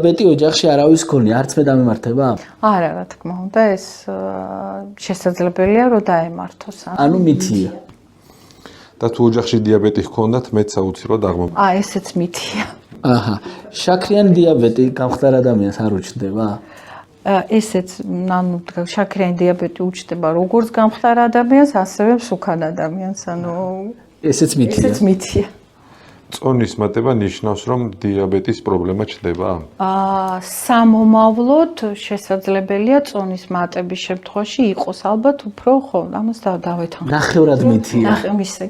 დიაბეტი ოჯახში არავის ქონია, არც მე დამემართება? არა, რა თქმა უნდა, ეს შესაძლებელია რომ დაემართოს. ანუ მითია. და თუ ოჯახში დიაბეტი ჰქონდათ, მეც აუცილებლად აღმოჩნდა. ესეც მითია. აჰა. შაქრიანი დიაბეტი გამხდარ ადამიანს არ უჩნდება? ესეც, ანუ შაქრიანი დიაბეტი უჩნდება როგორც გამხდარ ადამიანს, ასევე მსუქან ადამიანს, ანუ ესეც მითია. ესეც მითია. წონის მატება ნიშნავს, რომ დიაბეტის პრობლემა ჩნდება? სამომავლოდ შესაძლებელია წონის მატების შემთხვევაში იყოს ალბათ უფრო ხოლმე, ამას დავეთანხმებ. ნახევრად მითია.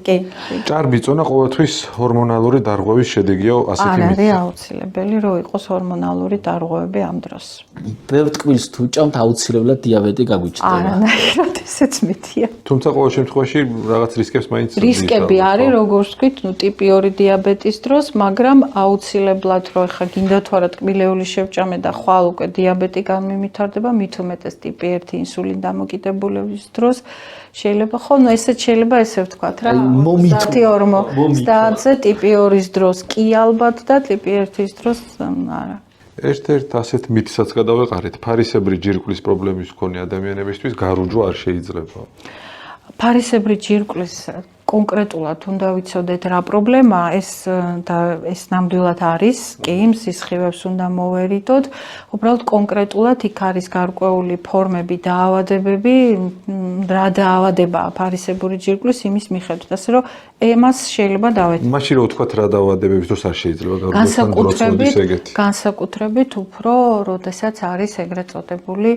კი. ჭარბი წონა ყოველთვის ჰორმონალური დარღვევის შედეგია, ასეთი არ არის მითია. აუცილებელი, რომ იყოს ჰორმონალური დარღვევები ამ დროს. ბევრ ტკბილს თუ ჭამთ, აუცილებლად დიაბეტი გაგვიჭდება. არანაირად ესეც მითია. თუმცა ყოველ შემთხვევაში რაღაც რისკებს მაინც რისკები არის, როგორც ვთქვით, ტიპი 2 დიაბეტის დროს, მაგრამ აუცილებლად რომ ეხა გინდა თუ არა ტკბილეული შევჭამე და ხვალ უკვე დიაბეტი განმიმითარდება, მით უმეტეს ტიპი 1 ინსულინ დამოკიდებულების დროს შეიძლება ხოლმე ესეც შეიძლება ესე ვთქვათ რა 30-ზე ტიპი 2-ის დროს კი ალბათ და ტიპი 1-ის დროს არა. ერთ-ერთ ასეთ მითსაც გადავეყარეთ, ფარისებრი ჯირკვლის პრობლემის მქონე ადამიანებისთვის გარუჯვა არ შეიძლება. ფარისებრი ჯირკვლის კონკრეტულად უნდა ვიცოდეთ რა პრობლემაა, ეს ნამდვილად არის, კი, სისხლივებს უნდა მოვერიდოთ. უბრალოდ კონკრეტულად იქ არის გარკვეული ფორმები, დაავადებები, რა დაავადებაა ფარისებური ჯირკვლის იმის მიხედვით, ასე რომ ემას შეიძლება დავეთანხმოთ. მაშინ რო ვთქვათ რა დაავადებების დროს არ შეიძლება გარუჯვა განსაკუთრებით უფრო, როდესაც არის ეგრეთ წოდებული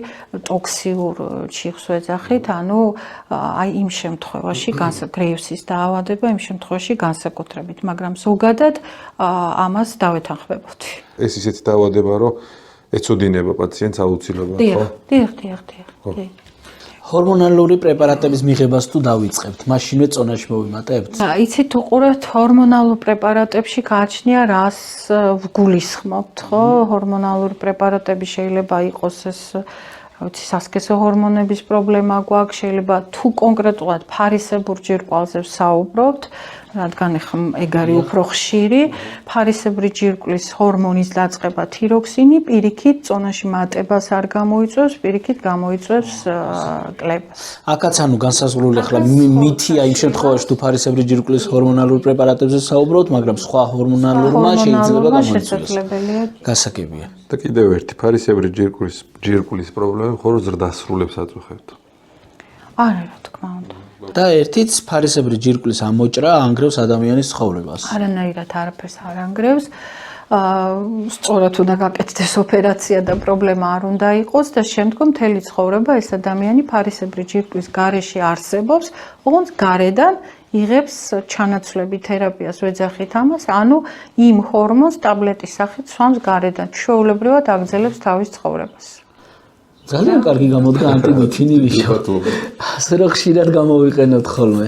ტოქსიურ ჩიხს ვეძახით, ანუ აი იმ შემთხვევაში გრეივსის დაავადება იმ შემთხვევაში განსაკუთრებით, მაგრამ ზოგადად ამას დავეთანხმებოდი. ეს ისეთი დაავადება, რომ ეწოდინება პაციენტს აუცილებლად, ხო? დიახ. ჰორმონალური პრეპარატების მიღებას თუ დავიწყებთ, მაშინვე წონაში მოვიმატებთ? იცით, უყურებთ ჰორმონალურ პრეპარატებში გააჩნია რას ვგულისხმობთ, ხო? ჰორმონალური პრეპარატები შეიძლება იყოს ეს სასქესო ჰორმონების პრობლემა გვაქვს, შეიძლება თუ კონკრეტულად ფარისებურ ჯირკვალზე ვსაუბრობთ, რადგან ეგ არის უფრო ხშირი, ფარისებრი ჯირკვლის ჰორმონის დაწყება თიროქსინი პირიქით წონაში მატებას არ გამოიწვევს, პირიქით გამოიწვევს კლებას. აქაც ანუ განსაზღვრული ახლა მითია იმ შემთხვევაში თუ ფარისებრი ჯირკვლის ჰორმონალურ პრეპარატებზე საუბრობთ, მაგრამ სხვა ჰორმონალურმა შეიძლება გამოიწვიოს. გასაგებია. და კიდევ ერთი ფარისებრი ჯირკვლის პრობლემა მხოლოდ ზრდასრულებს აწუხებთ. არა, რა თქმა უნდა. და ერთიც ფარისებრი ჯირკვლის ამოჭრა ანგრევს ადამიანის ცხოვრებას. არანაირად არაფერს არ ანგრევს. სწორად უნდა გაკეთდეს ოპერაცია და პრობლემა არ უნდა იყოს და შემდგომ მთელი ცხოვრება ეს ადამიანი ფარისებრი ჯირკვის გარეშე არსებობს, ოღონდ გარედან იღებს ჩანაცვლები თერაპიას ვეძახით ამას, ანუ იმ ჰორმონს ტაბლეტის სახით სვამს გარედან, ჩვეულებრივად აგრძელებს თავის ცხოვრებას. ძალიან კარგი გამოდგა ანტიბიოტინი ვიშო. ასე რომ ხშირად გამოვიყენოთ ხოლმე.